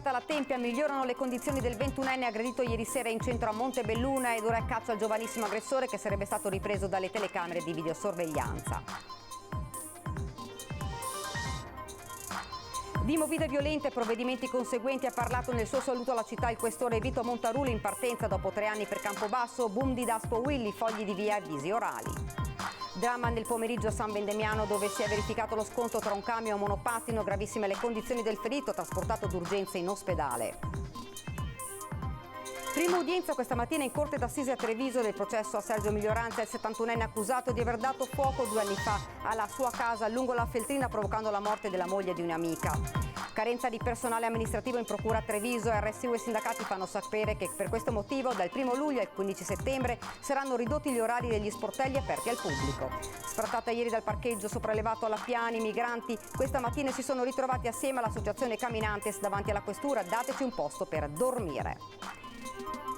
Sbarcata alla Tempia, migliorano le condizioni del 21enne aggredito ieri sera in centro a Montebelluna ed ora è caccia al giovanissimo aggressore che sarebbe stato ripreso dalle telecamere di videosorveglianza. Di movide violente e provvedimenti conseguenti ha parlato nel suo saluto alla città il questore Vito Montaruli in partenza dopo 3 anni per Campobasso, boom di Daspo Willy, fogli di via e avvisi orali. Dramma nel pomeriggio a San Vendemiano dove si è verificato lo scontro tra un camion e un monopattino, gravissime le condizioni del ferito trasportato d'urgenza in ospedale. Prima udienza questa mattina in Corte d'Assise a Treviso del processo a Sergio Miglioranza, il 71enne accusato di aver dato fuoco 2 anni fa alla sua casa lungo la Feltrina provocando la morte della moglie di un'amica. Carenza di personale amministrativo in procura a Treviso, RSU e sindacati fanno sapere che per questo motivo dal 1 luglio al 15 settembre saranno ridotti gli orari degli sportelli aperti al pubblico. Sfrattata ieri dal parcheggio sopraelevato alla Piani, i migranti questa mattina si sono ritrovati assieme all'associazione Caminantes davanti alla questura, dateci un posto per dormire.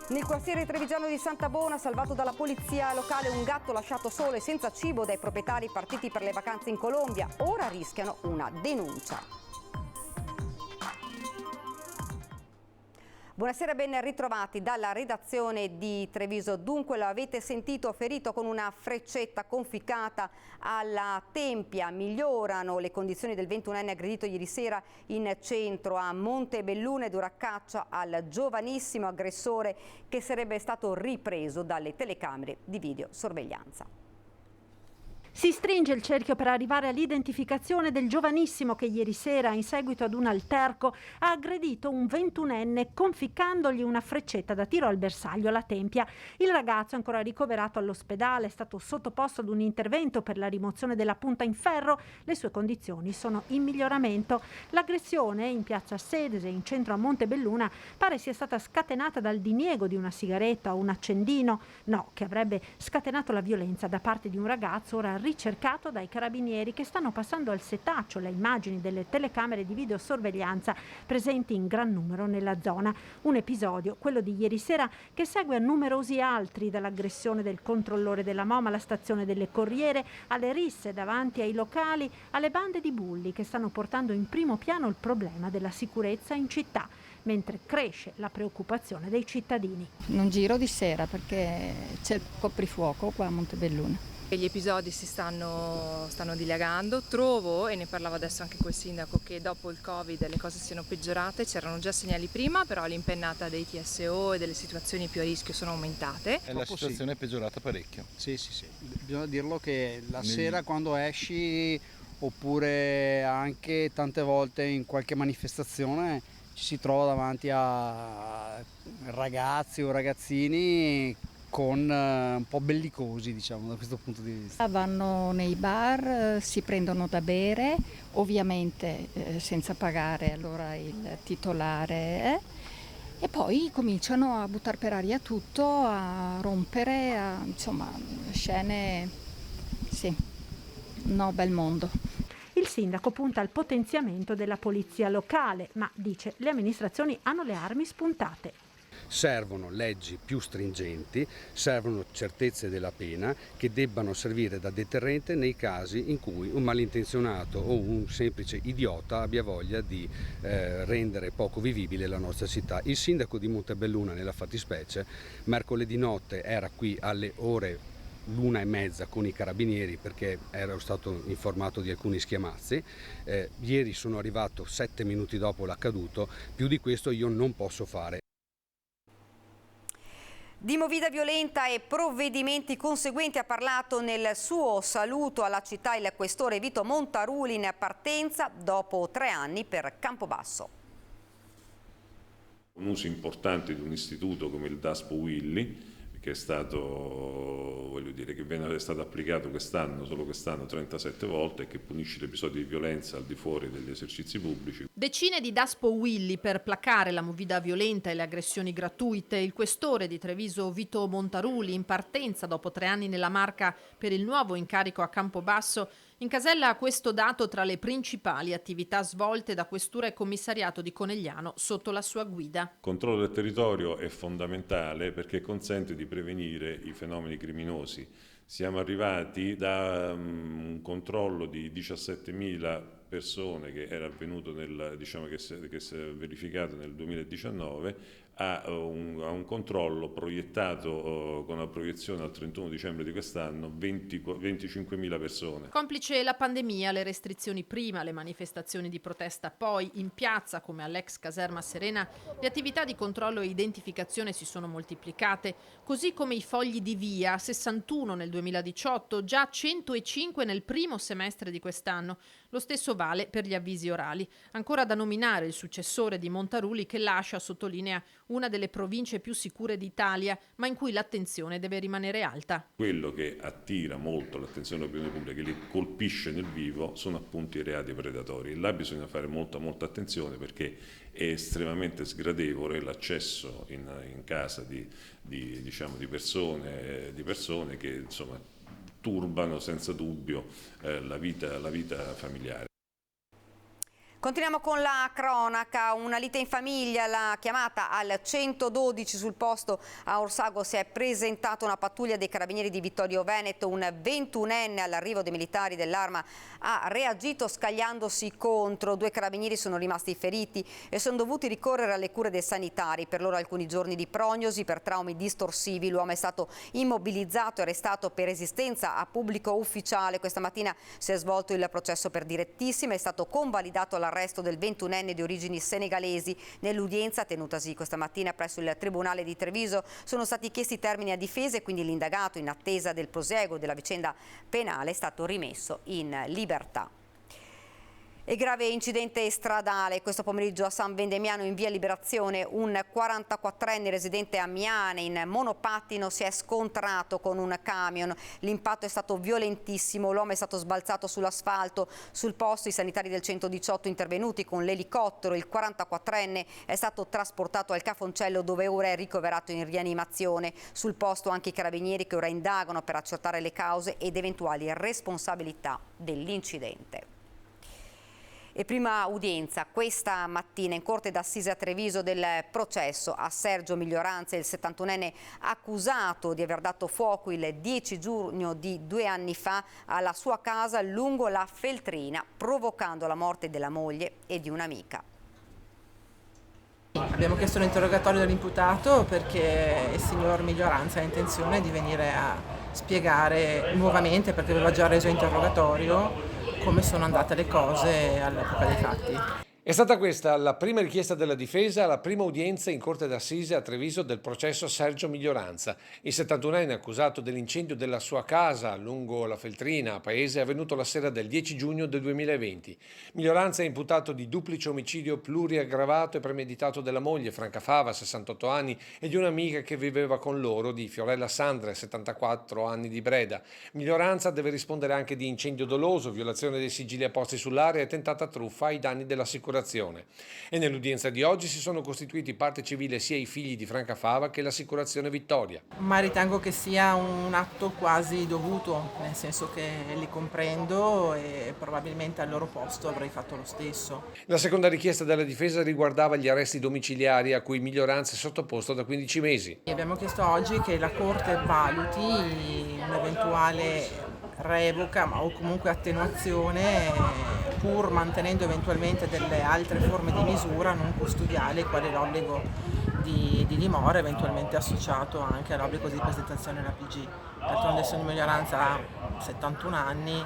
Nel quartiere trevigiano di Santabona, salvato dalla polizia locale un gatto lasciato solo e senza cibo dai proprietari partiti per le vacanze in Colombia, ora rischiano una denuncia. Buonasera, ben ritrovati dalla redazione di Treviso. Dunque lo avete sentito, ferito con una freccetta conficcata alla tempia. Migliorano le condizioni del 21enne aggredito ieri sera in centro a Montebelluna ed ora caccia al giovanissimo aggressore che sarebbe stato ripreso dalle telecamere di videosorveglianza. Si stringe il cerchio per arrivare all'identificazione del giovanissimo che ieri sera, in seguito ad un alterco, ha aggredito un 21enne conficcandogli una freccetta da tiro al bersaglio alla tempia. Il ragazzo è ancora ricoverato all'ospedale, è stato sottoposto ad un intervento per la rimozione della punta in ferro. Le sue condizioni sono in miglioramento. L'aggressione in piazza Sedese, in centro a Montebelluna, pare sia stata scatenata dal diniego di una sigaretta o un accendino, che avrebbe scatenato la violenza da parte di un ragazzo ora ricercato dai carabinieri che stanno passando al setaccio le immagini delle telecamere di videosorveglianza presenti in gran numero nella zona. Un episodio, quello di ieri sera, che segue a numerosi altri, dall'aggressione del controllore della MOMA alla stazione delle Corriere, alle risse davanti ai locali, alle bande di bulli che stanno portando in primo piano il problema della sicurezza in città, mentre cresce la preoccupazione dei cittadini. Non giro di sera perché c'è il coprifuoco qua a Montebelluna. Gli episodi si stanno dilagando, trovo, e ne parlavo adesso anche col sindaco, che dopo il Covid le cose siano peggiorate, c'erano già segnali prima, però l'impennata dei TSO e delle situazioni più a rischio sono aumentate. La situazione è peggiorata parecchio. Sì, bisogna dirlo che la sera quando esci, oppure anche tante volte in qualche manifestazione, ci si trova davanti a ragazzi o ragazzini con un po' bellicosi, diciamo, da questo punto di vista. Vanno nei bar, si prendono da bere, ovviamente senza pagare allora il titolare, e poi cominciano a buttare per aria tutto, a rompere, insomma, scene, sì, no, bel mondo. Il sindaco punta al potenziamento della polizia locale, ma dice le amministrazioni hanno le armi spuntate. Servono leggi più stringenti, servono certezze della pena che debbano servire da deterrente nei casi in cui un malintenzionato o un semplice idiota abbia voglia di rendere poco vivibile la nostra città. Il sindaco di Montebelluna, nella fattispecie, mercoledì notte era qui alle ore 1:30 con i carabinieri perché ero stato informato di alcuni schiamazzi. Ieri sono arrivato 7 minuti dopo l'accaduto, più di questo io non posso fare. Di movida violenta e provvedimenti conseguenti ha parlato nel suo saluto alla città il questore Vito Montaruli in partenza dopo 3 anni per Campobasso. Un uso importante di un istituto come il Daspo Willy, che è stato, è stato applicato solo quest'anno 37 volte e che punisce gli episodi di violenza al di fuori degli esercizi pubblici. Decine di Daspo Willy per placare la movida violenta e le aggressioni gratuite. Il questore di Treviso Vito Montaruli in partenza dopo 3 anni nella Marca per il nuovo incarico a Campobasso incasella questo dato tra le principali attività svolte da questura e commissariato di Conegliano sotto la sua guida. Il controllo del territorio è fondamentale perché consente di prevenire i fenomeni criminosi Siamo arrivati da un controllo di 17.000 persone che era avvenuto che si è verificato nel 2019 a un controllo proiettato con la proiezione al 31 dicembre di quest'anno 25.000 persone. Complice la pandemia, le restrizioni prima, le manifestazioni di protesta poi, in piazza come all'ex caserma Serena, le attività di controllo e identificazione si sono moltiplicate, così come i fogli di via, 61 nel 2018, già 105 nel primo semestre di quest'anno. Lo stesso vale per gli avvisi orali. Ancora da nominare il successore di Montaruli che lascia, sottolinea, una delle province più sicure d'Italia, ma in cui l'attenzione deve rimanere alta. Quello che attira molto l'attenzione dell'opinione pubblica, che li colpisce nel vivo, sono appunto i reati predatori. E là bisogna fare molta attenzione, perché è estremamente sgradevole l'accesso in casa di persone che insomma turbano senza dubbio la vita familiare. Continuiamo con la cronaca, una lite in famiglia, la chiamata al 112 sul posto a Orsago si è presentata una pattuglia dei carabinieri di Vittorio Veneto, un 21enne all'arrivo dei militari dell'Arma ha reagito scagliandosi contro, 2 carabinieri sono rimasti feriti e sono dovuti ricorrere alle cure dei sanitari, per loro alcuni giorni di prognosi per traumi distorsivi, l'uomo è stato immobilizzato e arrestato per resistenza a pubblico ufficiale, questa mattina si è svolto il processo per direttissima, è stato convalidato l'arresto del 21enne di origini senegalesi. Nell'udienza tenutasi questa mattina presso il Tribunale di Treviso sono stati chiesti termini a difesa e quindi l'indagato, in attesa del prosieguo della vicenda penale, è stato rimesso in libertà. E grave incidente stradale questo pomeriggio a San Vendemiano in via Liberazione, un 44enne residente a Miane in monopattino si è scontrato con un camion, l'impatto è stato violentissimo, l'uomo è stato sbalzato sull'asfalto, sul posto i sanitari del 118 intervenuti con l'elicottero, il 44enne è stato trasportato al Cafoncello dove ora è ricoverato in rianimazione, sul posto anche i carabinieri che ora indagano per accertare le cause ed eventuali responsabilità dell'incidente. E prima udienza questa mattina in Corte d'Assise a Treviso del processo a Sergio Miglioranza, il 71enne accusato di aver dato fuoco il 10 giugno di 2 anni fa alla sua casa lungo la Feltrina, provocando la morte della moglie e di un'amica. Abbiamo chiesto un interrogatorio dell'imputato perché il signor Miglioranza ha intenzione di venire a spiegare nuovamente, perché aveva già reso interrogatorio, come sono andate le cose all'epoca dei fatti. È stata questa la prima richiesta della difesa alla prima udienza in Corte d'Assise a Treviso del processo Sergio Miglioranza. Il 71enne accusato dell'incendio della sua casa lungo la Feltrina a Paese è avvenuto la sera del 10 giugno del 2020. Miglioranza è imputato di duplice omicidio pluriaggravato e premeditato della moglie Franca Fava, 68 anni, e di un'amica che viveva con loro, di Fiorella Sandra, 74 anni, di Breda. Miglioranza deve rispondere anche di incendio doloso, violazione dei sigilli apposti sull'area e tentata truffa ai danni dell'assicurazione. E nell'udienza di oggi si sono costituiti parte civile sia i figli di Franca Fava che l'assicurazione Vittoria. Ma ritengo che sia un atto quasi dovuto, nel senso che li comprendo e probabilmente al loro posto avrei fatto lo stesso. La seconda richiesta della difesa riguardava gli arresti domiciliari a cui Miglioranza è sottoposto da 15 mesi. Abbiamo chiesto oggi che la Corte valuti un'eventuale revoca o comunque attenuazione, pur mantenendo eventualmente delle altre forme di misura non custodiali, quale l'obbligo di dimora, eventualmente associato anche all'obbligo di presentazione all'APG. D'altronde il signor Miglioranza ha 71 anni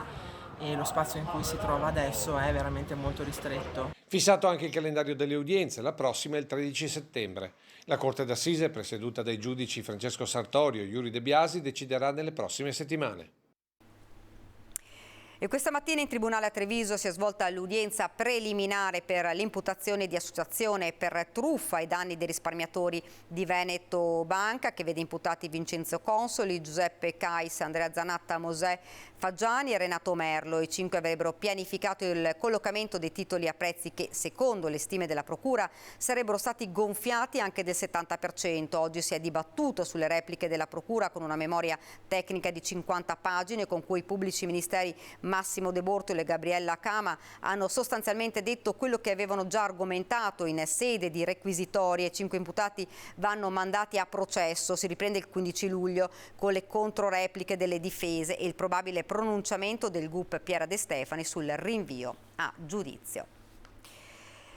e lo spazio in cui si trova adesso è veramente molto ristretto. Fissato anche il calendario delle udienze, la prossima è il 13 settembre. La Corte d'Assise, presieduta dai giudici Francesco Sartorio e Iuri De Biasi, deciderà nelle prossime settimane. E questa mattina in Tribunale a Treviso si è svolta l'udienza preliminare per l'imputazione di associazione per truffa ai danni dei risparmiatori di Veneto Banca, che vede imputati Vincenzo Consoli, Giuseppe Cais, Andrea Zanatta, Mosè Faggiani e Renato Merlo. I 5 avrebbero pianificato il collocamento dei titoli a prezzi che, secondo le stime della Procura, sarebbero stati gonfiati anche del 70%. Oggi si è dibattuto sulle repliche della Procura con una memoria tecnica di 50 pagine con cui i pubblici ministeri Massimo De Bortolo e Gabriella Cama hanno sostanzialmente detto quello che avevano già argomentato in sede di requisitorie. 5 imputati vanno mandati a processo, si riprende il 15 luglio con le controrepliche delle difese e il probabile pronunciamento del GUP Piera De Stefani sul rinvio a giudizio.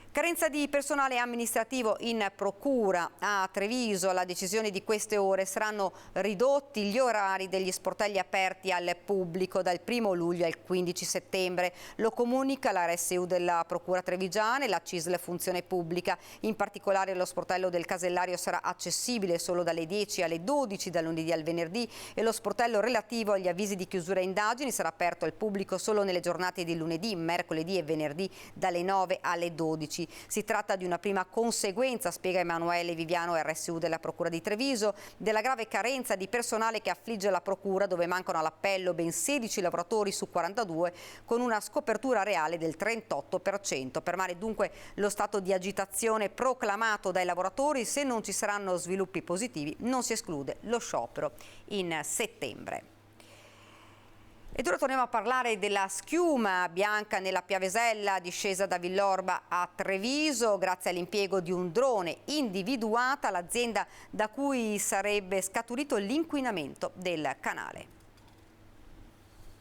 Carenza di personale amministrativo in procura a Treviso. La decisione di queste ore: saranno ridotti gli orari degli sportelli aperti al pubblico dal 1 luglio al 15 settembre. Lo comunica la RSU della Procura Trevigiana e la CISL Funzione Pubblica. In particolare lo sportello del Casellario sarà accessibile solo dalle 10 alle 12 dal lunedì al venerdì e lo sportello relativo agli avvisi di chiusura indagini sarà aperto al pubblico solo nelle giornate di lunedì, mercoledì e venerdì dalle 9 alle 12. Si tratta di una prima conseguenza, spiega Emanuele Viviano, RSU della Procura di Treviso, della grave carenza di personale che affligge la Procura, dove mancano all'appello ben 16 lavoratori su 42, con una scopertura reale del 38%. Permane dunque lo stato di agitazione proclamato dai lavoratori. Se non ci saranno sviluppi positivi, non si esclude lo sciopero in settembre. Ed ora torniamo a parlare della schiuma bianca nella Piavesella, discesa da Villorba a Treviso. Grazie all'impiego di un drone individuata l'azienda da cui sarebbe scaturito l'inquinamento del canale.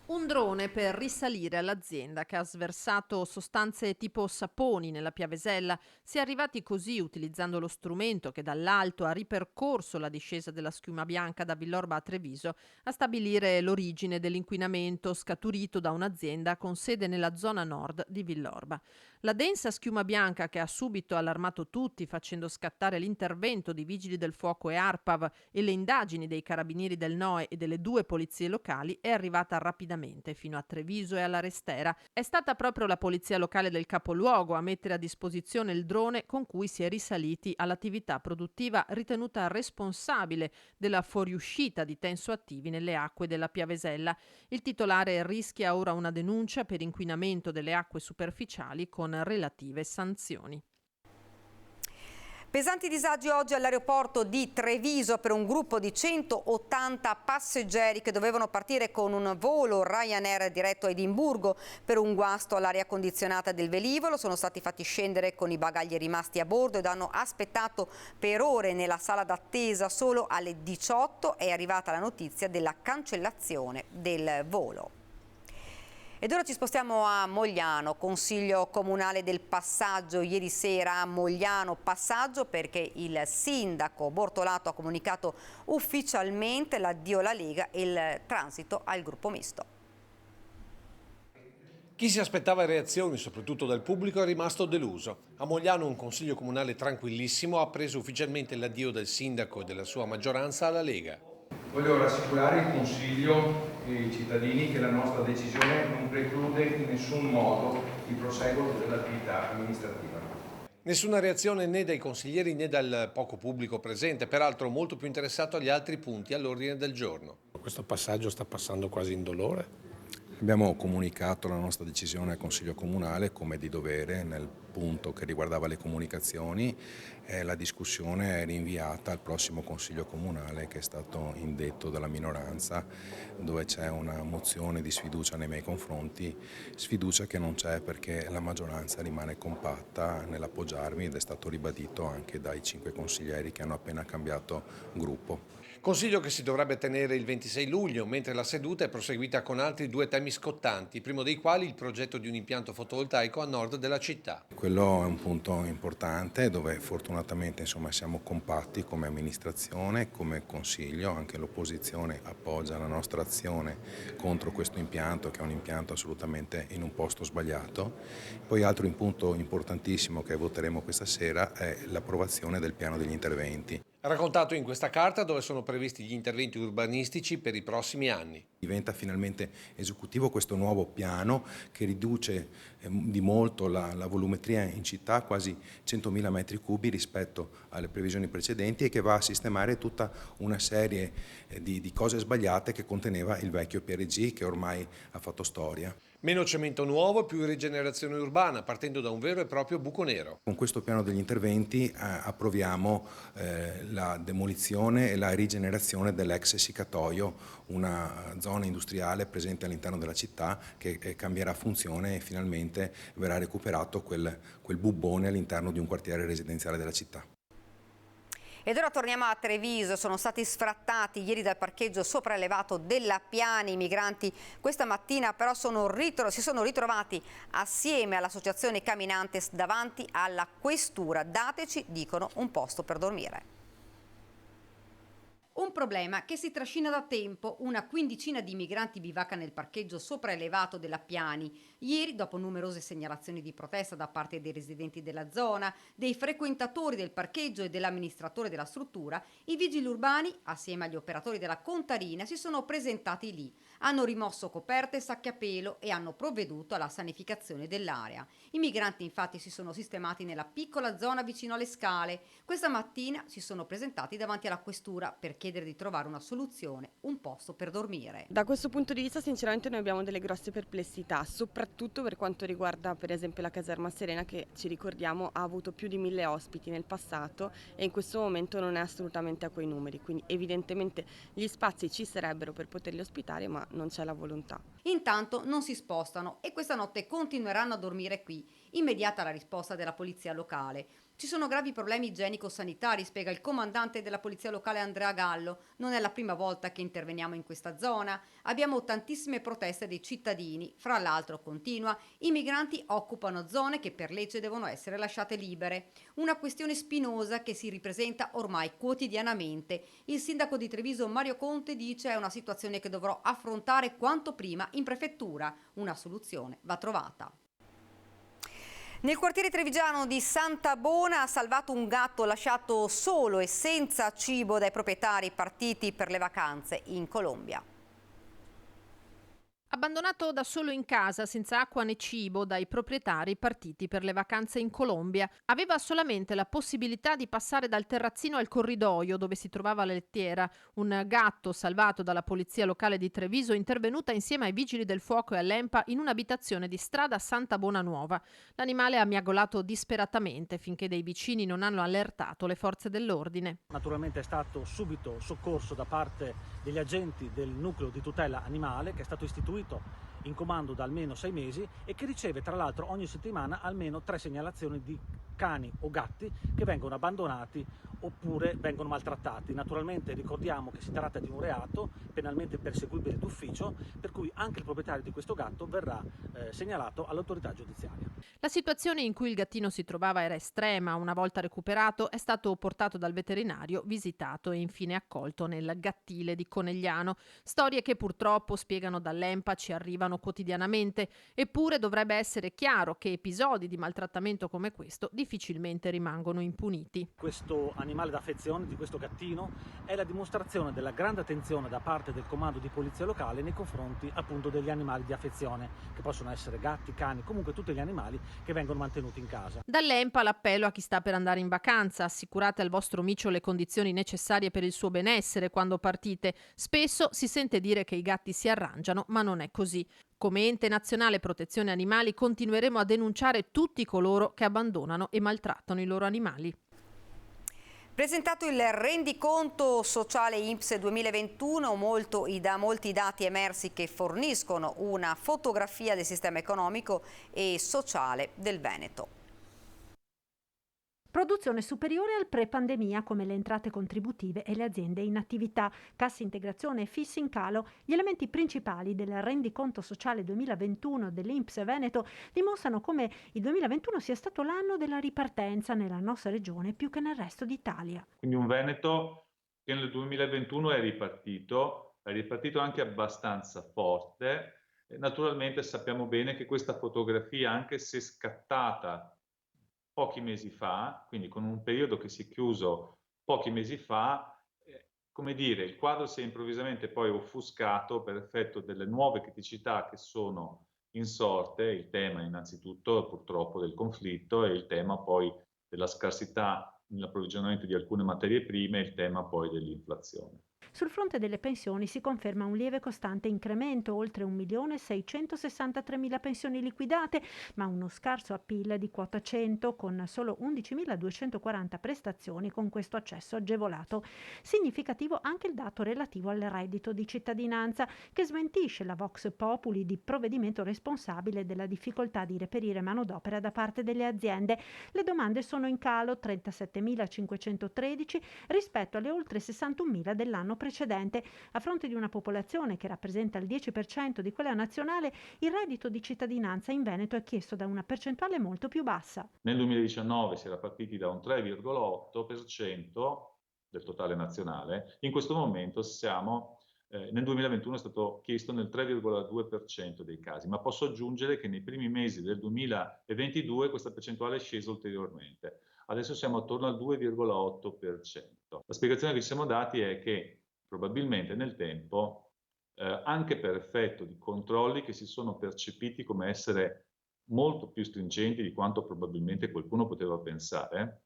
Un drone per risalire all'azienda che ha sversato sostanze tipo saponi nella Piavesella. Si è arrivati così, utilizzando lo strumento che dall'alto ha ripercorso la discesa della schiuma bianca da Villorba a Treviso, a stabilire l'origine dell'inquinamento scaturito da un'azienda con sede nella zona nord di Villorba. La densa schiuma bianca, che ha subito allarmato tutti, facendo scattare l'intervento di vigili del fuoco e ARPAV e le indagini dei carabinieri del NOE e delle 2 polizie locali, è arrivata rapidamente fino a Treviso e alla Restera. È stata proprio la polizia locale del capoluogo a mettere a disposizione il drone con cui si è risaliti all'attività produttiva ritenuta responsabile della fuoriuscita di tensoattivi nelle acque della Piavesella. Il titolare rischia ora una denuncia per inquinamento delle acque superficiali con relative sanzioni. Pesanti disagi oggi all'aeroporto di Treviso per un gruppo di 180 passeggeri che dovevano partire con un volo Ryanair diretto a Edimburgo. Per un guasto all'aria condizionata del velivolo sono stati fatti scendere con i bagagli rimasti a bordo ed hanno aspettato per ore nella sala d'attesa. Solo alle 18 è arrivata la notizia della cancellazione del volo. Ed ora ci spostiamo a Mogliano, Consiglio Comunale del Passaggio. Ieri sera a Mogliano, passaggio perché il sindaco Bortolato ha comunicato ufficialmente l'addio alla Lega e il transito al gruppo misto. Chi si aspettava reazioni, soprattutto dal pubblico, è rimasto deluso. A Mogliano un Consiglio Comunale tranquillissimo ha preso ufficialmente l'addio del sindaco e della sua maggioranza alla Lega. Voglio rassicurare il Consiglio e i cittadini che la nostra decisione non preclude in nessun modo il proseguo dell'attività amministrativa. Nessuna reazione né dai consiglieri né dal poco pubblico presente, peraltro molto più interessato agli altri punti all'ordine del giorno. Questo passaggio sta passando quasi indolore. Abbiamo comunicato la nostra decisione al Consiglio Comunale come di dovere nel punto che riguardava le comunicazioni e la discussione è rinviata al prossimo Consiglio Comunale che è stato indetto dalla minoranza, dove c'è una mozione di sfiducia nei miei confronti, sfiducia che non c'è perché la maggioranza rimane compatta nell'appoggiarmi ed è stato ribadito anche dai 5 consiglieri che hanno appena cambiato gruppo. Consiglio che si dovrebbe tenere il 26 luglio, mentre la seduta è proseguita con altri 2 temi scottanti, primo dei quali il progetto di un impianto fotovoltaico a nord della città. Quello è un punto importante dove fortunatamente siamo compatti come amministrazione, come Consiglio, anche l'opposizione appoggia la nostra azione contro questo impianto che è un impianto assolutamente in un posto sbagliato. Poi altro punto importantissimo che voteremo questa sera è l'approvazione del piano degli interventi. Raccontato in questa carta dove sono previsti gli interventi urbanistici per i prossimi anni. Diventa finalmente esecutivo questo nuovo piano che riduce di molto la volumetria in città, quasi 100.000 metri cubi rispetto alle previsioni precedenti e che va a sistemare tutta una serie di cose sbagliate che conteneva il vecchio PRG che ormai ha fatto storia. Meno cemento nuovo, più rigenerazione urbana, partendo da un vero e proprio buco nero. Con questo piano degli interventi approviamo la demolizione e la rigenerazione dell'ex Essicatoio, una zona industriale presente all'interno della città che cambierà funzione e finalmente verrà recuperato quel bubbone all'interno di un quartiere residenziale della città. Ed ora torniamo a Treviso. Sono stati sfrattati ieri dal parcheggio sopraelevato della Piani. I migranti questa mattina però si sono ritrovati assieme all'associazione Caminantes davanti alla questura. Dateci, dicono, un posto per dormire. Un problema che si trascina da tempo. Una quindicina di migranti bivacca nel parcheggio sopraelevato della Piani. Ieri, dopo numerose segnalazioni di protesta da parte dei residenti della zona, dei frequentatori del parcheggio e dell'amministratore della struttura, i vigili urbani, assieme agli operatori della Contarina, si sono presentati lì. Hanno rimosso coperte e sacchi a pelo e hanno provveduto alla sanificazione dell'area. I migranti infatti si sono sistemati nella piccola zona vicino alle scale. Questa mattina si sono presentati davanti alla questura per chiedere di trovare una soluzione, un posto per dormire. Da questo punto di vista sinceramente noi abbiamo delle grosse perplessità, soprattutto per quanto riguarda per esempio la caserma Serena, che ci ricordiamo ha avuto più di 1000 ospiti nel passato e in questo momento non è assolutamente a quei numeri, quindi evidentemente gli spazi ci sarebbero per poterli ospitare, ma non c'è la volontà. Intanto non si spostano e questa notte continueranno a dormire qui. Immediata la risposta della polizia locale. Ci sono gravi problemi igienico-sanitari, spiega il comandante della polizia locale Andrea Gallo. Non è la prima volta che interveniamo in questa zona. Abbiamo tantissime proteste dei cittadini. Fra l'altro, continua, i migranti occupano zone che per legge devono essere lasciate libere. Una questione spinosa che si ripresenta ormai quotidianamente. Il sindaco di Treviso Mario Conte dice è una situazione che dovrò affrontare quanto prima in prefettura. Una soluzione va trovata. Nel quartiere trevigiano di Santa Bona ha salvato un gatto lasciato solo e senza cibo dai proprietari partiti per le vacanze in Colombia. Abbandonato da solo in casa, senza acqua né cibo, dai proprietari partiti per le vacanze in Colombia, aveva solamente la possibilità di passare dal terrazzino al corridoio dove si trovava la lettiera. Un gatto salvato dalla polizia locale di Treviso, intervenuta insieme ai vigili del fuoco e all'EMPA in un'abitazione di strada Santa Bonanuova. L'animale ha miagolato disperatamente finché dei vicini non hanno allertato le forze dell'ordine. Naturalmente è stato subito soccorso da parte degli agenti del nucleo di tutela animale, che è stato istituito in comando da almeno 6 mesi e che riceve tra l'altro ogni settimana almeno 3 segnalazioni di cani o gatti che vengono abbandonati oppure vengono maltrattati. Naturalmente ricordiamo che si tratta di un reato penalmente perseguibile d'ufficio, per cui anche il proprietario di questo gatto verrà segnalato all'autorità giudiziaria. La situazione in cui il gattino si trovava era estrema. Una volta recuperato è stato portato dal veterinario, visitato e infine accolto nel gattile di Conegliano. Storie che purtroppo, spiegano dall'EMPA, ci arrivano quotidianamente. Eppure dovrebbe essere chiaro che episodi di maltrattamento come questo difficilmente rimangono impuniti. Questo animale d'affezione, di questo gattino, è la dimostrazione della grande attenzione da parte del comando di polizia locale nei confronti appunto degli animali di affezione, che possono essere gatti, cani, comunque tutti gli animali che vengono mantenuti in casa. Dall'EMPA l'appello a chi sta per andare in vacanza: assicurate al vostro micio le condizioni necessarie per il suo benessere quando partite. Spesso si sente dire che i gatti si arrangiano, ma non è così. Come Ente Nazionale Protezione Animali continueremo a denunciare tutti coloro che abbandonano e maltrattano i loro animali. Presentato il rendiconto sociale INPS 2021, molti dati emersi che forniscono una fotografia del sistema economico e sociale del Veneto. Produzione superiore al pre-pandemia, come le entrate contributive e le aziende in attività, cassa integrazione e fissi in calo. Gli elementi principali del rendiconto sociale 2021 dell'INPS Veneto dimostrano come il 2021 sia stato l'anno della ripartenza nella nostra regione più che nel resto d'Italia. Quindi un Veneto che nel 2021 è ripartito anche abbastanza forte. Naturalmente sappiamo bene che questa fotografia, anche se scattata pochi mesi fa, quindi con un periodo che si è chiuso pochi mesi fa, come dire, il quadro si è improvvisamente poi offuscato per effetto delle nuove criticità che sono insorte, il tema innanzitutto purtroppo del conflitto e il tema poi della scarsità nell'approvvigionamento di alcune materie prime, il tema poi dell'inflazione. Sul fronte delle pensioni si conferma un lieve costante incremento, oltre 1.663.000 pensioni liquidate, ma uno scarso appeal di quota 100 con solo 11.240 prestazioni con questo accesso agevolato. Significativo anche il dato relativo al reddito di cittadinanza, che smentisce la Vox Populi di provvedimento responsabile della difficoltà di reperire manodopera da parte delle aziende. Le domande sono in calo, 37.513 rispetto alle oltre 61.000 dell'anno precedente. A fronte di una popolazione che rappresenta il 10% di quella nazionale, il reddito di cittadinanza in Veneto è chiesto da una percentuale molto più bassa. Nel 2019 si era partiti da un 3,8% del totale nazionale, in questo momento siamo, nel 2021 è stato chiesto nel 3,2% dei casi, ma posso aggiungere che nei primi mesi del 2022 questa percentuale è scesa ulteriormente. Adesso siamo attorno al 2,8%. La spiegazione che ci siamo dati è che probabilmente nel tempo, anche per effetto di controlli che si sono percepiti come essere molto più stringenti di quanto probabilmente qualcuno poteva pensare,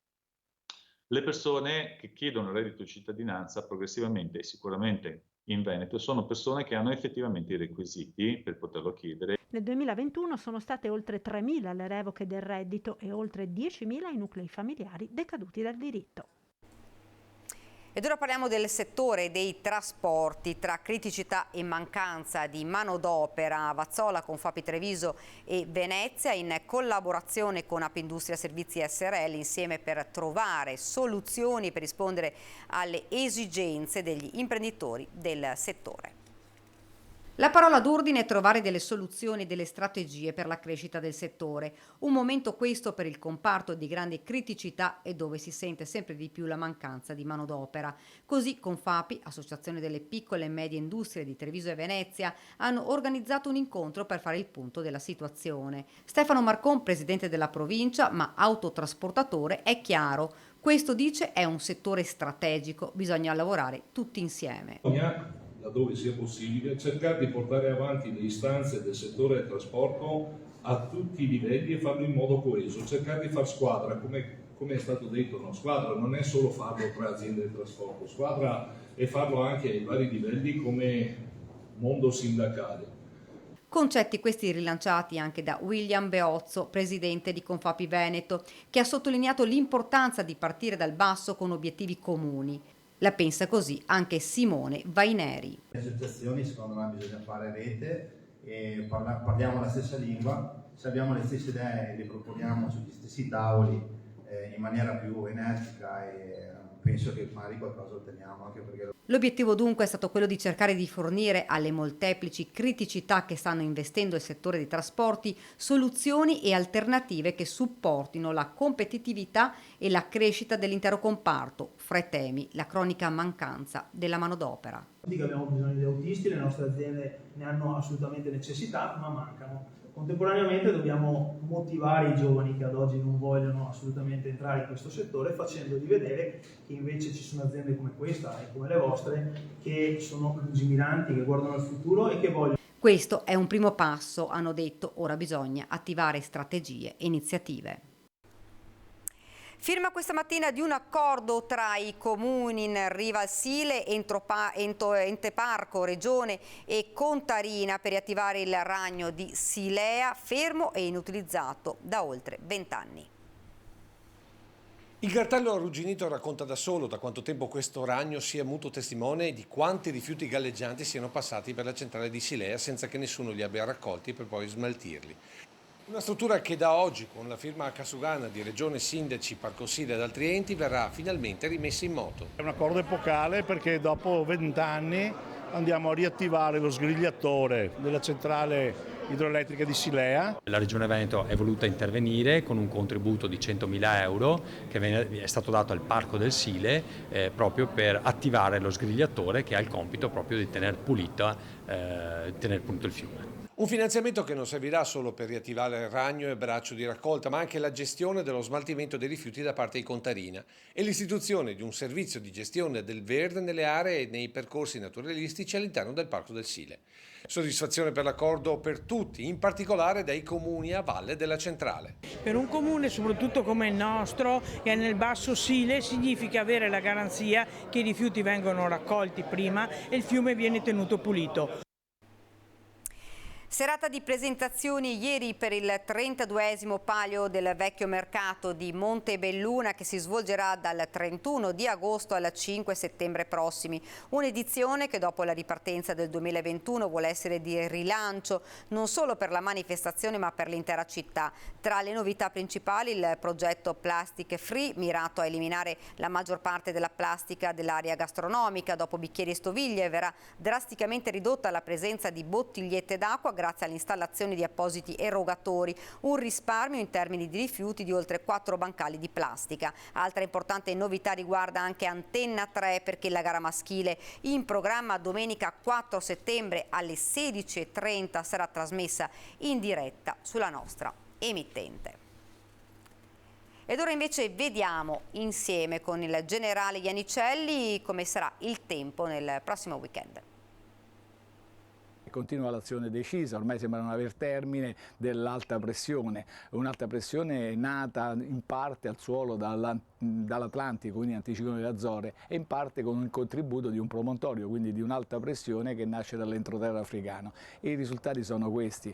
le persone che chiedono il reddito di cittadinanza progressivamente e sicuramente in Veneto sono persone che hanno effettivamente i requisiti per poterlo chiedere. Nel 2021 sono state oltre 3.000 le revoche del reddito e oltre 10.000 i nuclei familiari decaduti dal diritto. Ed ora parliamo del settore dei trasporti. Tra criticità e mancanza di manodopera, Vazzola, Confapi Treviso e Venezia, in collaborazione con Apindustria Servizi SRL, insieme per trovare soluzioni per rispondere alle esigenze degli imprenditori del settore. La parola d'ordine è trovare delle soluzioni e delle strategie per la crescita del settore. Un momento questo per il comparto di grandi criticità e dove si sente sempre di più la mancanza di manodopera. Così Confapi, Associazione delle piccole e medie industrie di Treviso e Venezia, hanno organizzato un incontro per fare il punto della situazione. Stefano Marcon, presidente della provincia, ma autotrasportatore, è chiaro. Questo, dice, è un settore strategico, bisogna lavorare tutti insieme. Laddove sia possibile, cercare di portare avanti le istanze del settore del trasporto a tutti i livelli e farlo in modo coeso, cercare di far squadra, come è stato detto, no? Squadra non è solo farlo tra aziende di trasporto, squadra è farlo anche ai vari livelli come mondo sindacale. Concetti questi rilanciati anche da William Beozzo, presidente di Confapi Veneto, che ha sottolineato l'importanza di partire dal basso con obiettivi comuni. La pensa così anche Simone Vaineri. Le associazioni, secondo me, bisogna fare rete e parliamo la stessa lingua, se abbiamo le stesse idee e le proponiamo sugli stessi tavoli in maniera più energica, e penso che magari qualcosa otteniamo, anche perché... L'obiettivo dunque è stato quello di cercare di fornire alle molteplici criticità che stanno investendo il settore dei trasporti soluzioni e alternative che supportino la competitività e la crescita dell'intero comparto, fra i temi la cronica mancanza della manodopera. Abbiamo bisogno di autisti, le nostre aziende ne hanno assolutamente necessità, ma mancano. Contemporaneamente dobbiamo motivare i giovani che ad oggi non vogliono assolutamente entrare in questo settore, facendogli vedere che invece ci sono aziende come questa e come le vostre che sono lungimiranti, che guardano al futuro e che vogliono. Questo è un primo passo, hanno detto, ora bisogna attivare strategie e iniziative. Firma questa mattina di un accordo tra i comuni in riva al Sile, Ente Parco, Regione e Contarina per riattivare il ragno di Silea, fermo e inutilizzato da oltre 20 anni. Il cartello arrugginito racconta da solo da quanto tempo questo ragno sia muto testimone e di quanti rifiuti galleggianti siano passati per la centrale di Silea senza che nessuno li abbia raccolti per poi smaltirli. Una struttura che da oggi, con la firma Casugana di Regione, Sindaci, Parco Sile ed altri enti, verrà finalmente rimessa in moto. È un accordo epocale perché dopo 20 anni andiamo a riattivare lo sgrigliatore della centrale idroelettrica di Silea. La Regione Veneto è voluta intervenire con un contributo di 100.000 euro che è stato dato al Parco del Sile proprio per attivare lo sgrigliatore che ha il compito proprio di tenere pulito il fiume. Un finanziamento che non servirà solo per riattivare il ragno e braccio di raccolta, ma anche la gestione dello smaltimento dei rifiuti da parte di Contarina e l'istituzione di un servizio di gestione del verde nelle aree e nei percorsi naturalistici all'interno del Parco del Sile. Soddisfazione per l'accordo per tutti, in particolare dai comuni a valle della centrale. Per un comune, soprattutto come il nostro, che è nel Basso Sile, significa avere la garanzia che i rifiuti vengono raccolti prima e il fiume viene tenuto pulito. Serata di presentazioni ieri per il 32esimo Palio del Vecchio Mercato di Montebelluna che si svolgerà dal 31 di agosto al 5 settembre prossimi. Un'edizione che dopo la ripartenza del 2021 vuole essere di rilancio non solo per la manifestazione ma per l'intera città. Tra le novità principali il progetto Plastic Free mirato a eliminare la maggior parte della plastica dell'area gastronomica. Dopo bicchieri e stoviglie verrà drasticamente ridotta la presenza di bottigliette d'acqua grazie all'installazione di appositi erogatori, un risparmio in termini di rifiuti di oltre 4 bancali di plastica. Altra importante novità riguarda anche Antenna 3 perché la gara maschile in programma domenica 4 settembre alle 16:30 sarà trasmessa in diretta sulla nostra emittente. Ed ora invece vediamo insieme con il generale Iannicelli come sarà il tempo nel prossimo weekend. Continua l'azione decisa, ormai sembra non aver termine, dell'alta pressione, un'alta pressione nata in parte al suolo dall'Atlantico, quindi anticiclone delle Azzorre, e in parte con il contributo di un promontorio, quindi di un'alta pressione che nasce dall'entroterra africano. E i risultati sono questi: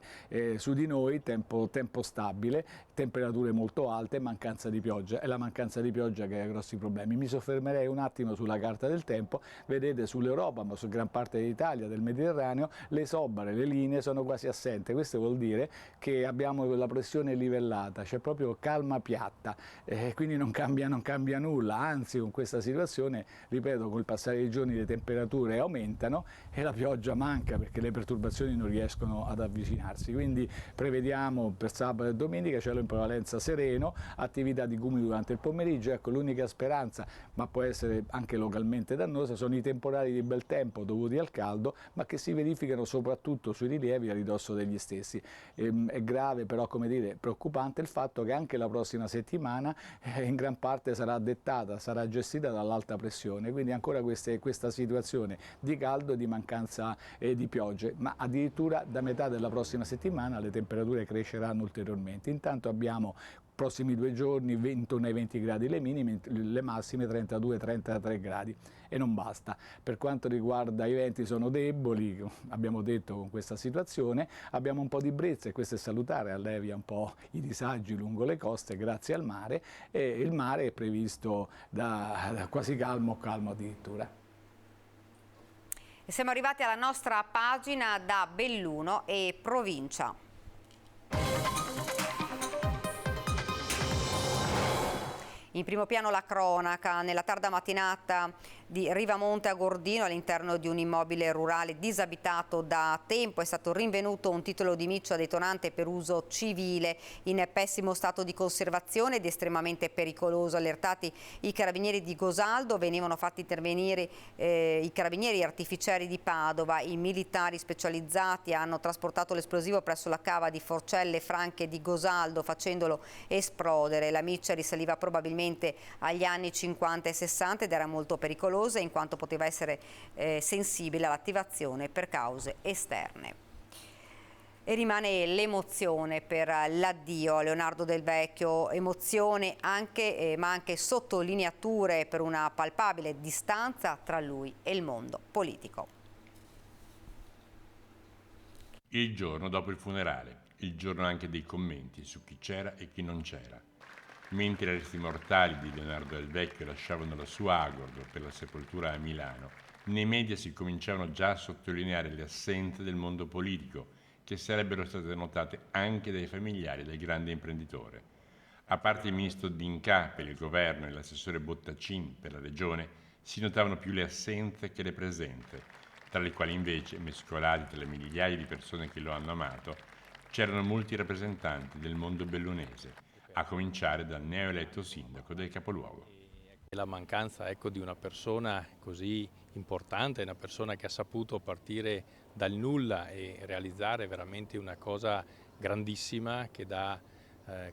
su di noi tempo stabile, temperature molto alte, mancanza di pioggia. È la mancanza di pioggia che ha grossi problemi. Mi soffermerei un attimo sulla carta del tempo. Vedete sull'Europa, ma su gran parte d'Italia, del Mediterraneo, le sobbare, le linee sono quasi assenti. Questo vuol dire che abbiamo la pressione livellata, c'è proprio calma piatta, quindi non cambia nulla, anzi con questa situazione, ripeto, con il passare dei giorni le temperature aumentano e la pioggia manca perché le perturbazioni non riescono ad avvicinarsi. Quindi prevediamo per sabato e domenica cielo in prevalenza sereno, attività di cumuli durante il pomeriggio. Ecco, l'unica speranza, ma può essere anche localmente dannosa, sono i temporali di bel tempo dovuti al caldo, ma che si verificano soprattutto sui rilievi a ridosso degli stessi. È grave però, come dire, preoccupante il fatto che anche la prossima settimana in gran parte sarà dettata, sarà gestita dall'alta pressione, quindi ancora questa situazione di caldo e di mancanza di piogge, ma addirittura da metà della prossima settimana le temperature cresceranno ulteriormente. Intanto abbiamo prossimi 2 giorni 21 ai 20 gradi le minime, le massime 32-33 gradi e non basta. Per quanto riguarda i venti sono deboli, abbiamo detto, con questa situazione, abbiamo un po' di brezza e questo è salutare, allevia un po' i disagi lungo le coste grazie al mare, e il mare è previsto da quasi calmo addirittura. E siamo arrivati alla nostra pagina da Belluno e provincia. In primo piano la cronaca, nella tarda mattinata di Rivamonte a Gordino, all'interno di un immobile rurale disabitato da tempo, è stato rinvenuto un titolo di miccia detonante per uso civile in pessimo stato di conservazione ed estremamente pericoloso. Allertati i carabinieri di Gosaldo, venivano fatti intervenire i carabinieri artificieri di Padova. I militari specializzati hanno trasportato l'esplosivo presso la cava di Forcelle Franche di Gosaldo, facendolo esplodere. La miccia risaliva probabilmente agli anni 50 e 60 ed era molto pericolosa in quanto poteva essere sensibile all'attivazione per cause esterne. E rimane l'emozione per l'addio a Leonardo Del Vecchio, emozione anche, ma anche sottolineature per una palpabile distanza tra lui e il mondo politico. Il giorno dopo il funerale, il giorno anche dei commenti su chi c'era e chi non c'era. Mentre i resti mortali di Leonardo Del Vecchio lasciavano la sua Agordo per la sepoltura a Milano, nei media si cominciavano già a sottolineare le assenze del mondo politico, che sarebbero state notate anche dai familiari del grande imprenditore. A parte il ministro D'Incà per il governo e l'assessore Bottacin per la regione, si notavano più le assenze che le presenze, tra le quali invece, mescolati tra le migliaia di persone che lo hanno amato, c'erano molti rappresentanti del mondo bellunese, a cominciare dal neoeletto sindaco del capoluogo. la mancanza di una persona così importante, una persona che ha saputo partire dal nulla e realizzare veramente una cosa grandissima che dà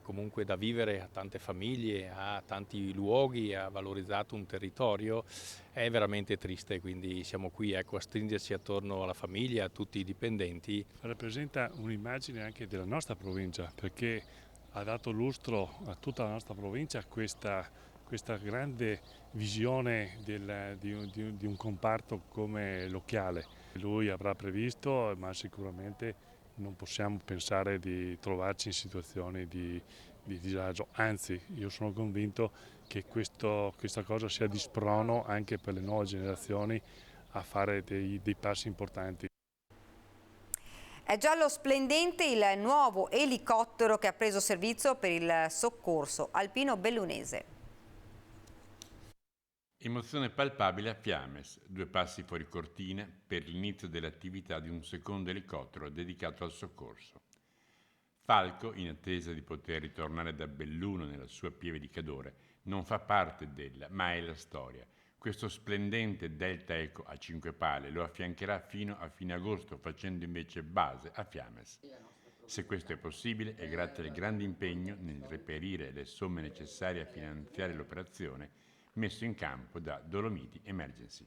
comunque da vivere a tante famiglie, a tanti luoghi, ha valorizzato un territorio, è veramente triste, quindi siamo qui a stringerci attorno alla famiglia, a tutti i dipendenti. Rappresenta un'immagine anche della nostra provincia, perché ha dato lustro a tutta la nostra provincia questa grande visione di un comparto come l'occhiale. Lui avrà previsto, ma sicuramente non possiamo pensare di trovarci in situazioni di disagio, anzi io sono convinto che questa cosa sia di sprono anche per le nuove generazioni a fare dei passi importanti. È giallo splendente il nuovo elicottero che ha preso servizio per il soccorso alpino bellunese. Emozione palpabile a Fiames, 2 passi fuori cortina per l'inizio dell'attività di un secondo elicottero dedicato al soccorso. Falco, in attesa di poter ritornare da Belluno nella sua pieve di Cadore, non fa parte della, ma è la storia. Questo splendente Delta Eco a 5 pale lo affiancherà fino a fine agosto, facendo invece base a Fiames. Se questo è possibile è grazie al grande impegno nel reperire le somme necessarie a finanziare l'operazione messo in campo da Dolomiti Emergency.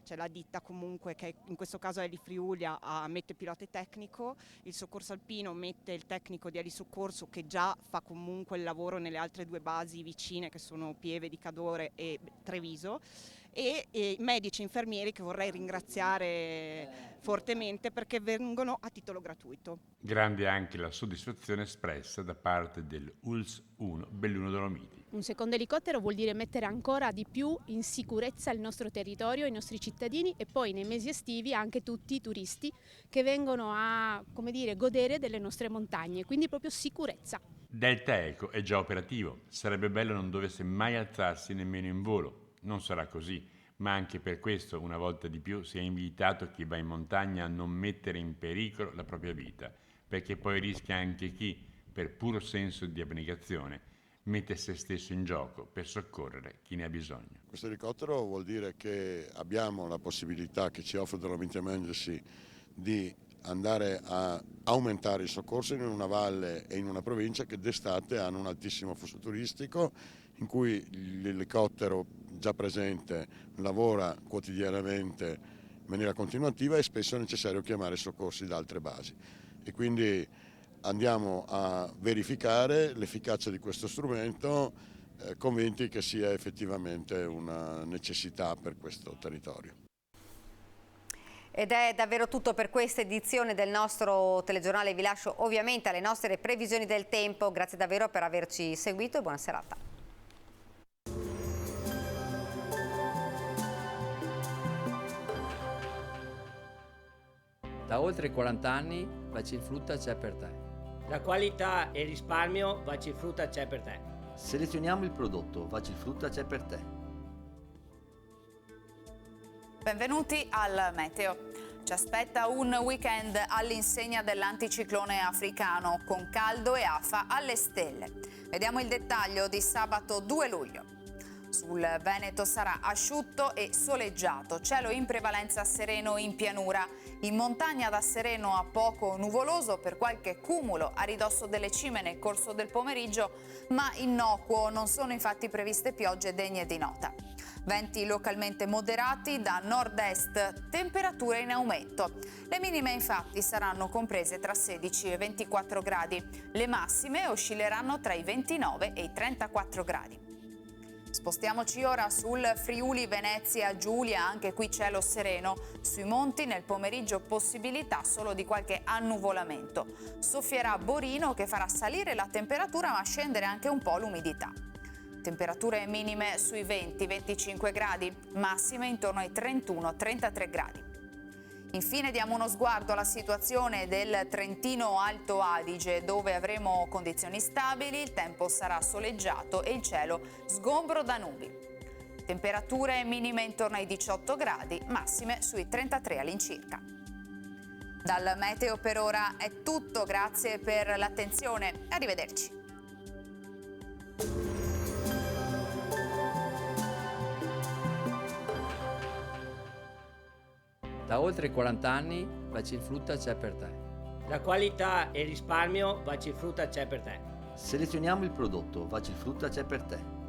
C'è la ditta comunque che in questo caso è di Friulia, mette pilota tecnico, il soccorso alpino mette il tecnico di elisoccorso che già fa comunque il lavoro nelle altre 2 basi vicine che sono Pieve di Cadore e Treviso, e medici e infermieri che vorrei ringraziare fortemente perché vengono a titolo gratuito. Grande anche la soddisfazione espressa da parte del ULS 1 Belluno Dolomiti. Un secondo elicottero vuol dire mettere ancora di più in sicurezza il nostro territorio, i nostri cittadini e poi nei mesi estivi anche tutti i turisti che vengono a, godere delle nostre montagne, quindi proprio sicurezza. Delta Eco è già operativo, sarebbe bello non dovesse mai alzarsi nemmeno in volo. Non sarà così, ma anche per questo una volta di più si è invitato chi va in montagna a non mettere in pericolo la propria vita, perché poi rischia anche chi, per puro senso di abnegazione, mette se stesso in gioco per soccorrere chi ne ha bisogno. Questo elicottero vuol dire che abbiamo la possibilità che ci offre Dolomiti Emergency di andare a aumentare il soccorso in una valle e in una provincia che d'estate hanno un altissimo flusso turistico, in cui l'elicottero già presente lavora quotidianamente in maniera continuativa e spesso è necessario chiamare soccorsi da altre basi. E quindi andiamo a verificare l'efficacia di questo strumento, convinti che sia effettivamente una necessità per questo territorio. Ed è davvero tutto per questa edizione del nostro telegiornale. Vi lascio ovviamente alle nostre previsioni del tempo. Grazie davvero per averci seguito e buona serata. Da oltre 40 anni Bacifrutta c'è per te. La qualità e il risparmio Bacifrutta c'è per te. Selezioniamo il prodotto, Bacifrutta c'è per te. Benvenuti al Meteo. Ci aspetta un weekend all'insegna dell'anticiclone africano con caldo e afa alle stelle. Vediamo il dettaglio di sabato 2 luglio. Sul Veneto sarà asciutto e soleggiato, cielo in prevalenza sereno in pianura. In montagna da sereno a poco nuvoloso per qualche cumulo a ridosso delle cime nel corso del pomeriggio, ma innocuo, non sono infatti previste piogge degne di nota. Venti localmente moderati da nord-est, temperature in aumento. Le minime infatti saranno comprese tra 16 e 24 gradi. Le massime oscilleranno tra i 29 e i 34 gradi. Spostiamoci ora sul Friuli Venezia Giulia, anche qui cielo sereno. Sui monti nel pomeriggio possibilità solo di qualche annuvolamento. Soffierà Borino che farà salire la temperatura ma scendere anche un po' l'umidità. Temperature minime sui 20-25 gradi, massime intorno ai 31-33 gradi. Infine diamo uno sguardo alla situazione del Trentino Alto Adige, dove avremo condizioni stabili, il tempo sarà soleggiato e il cielo sgombro da nubi. Temperature minime intorno ai 18 gradi, massime sui 33 all'incirca. Dal meteo per ora è tutto, grazie per l'attenzione, arrivederci. Da oltre 40 anni Bacilfrutta c'è per te. La qualità e il risparmio Bacilfrutta c'è per te. Selezioniamo il prodotto, Bacilfrutta c'è per te.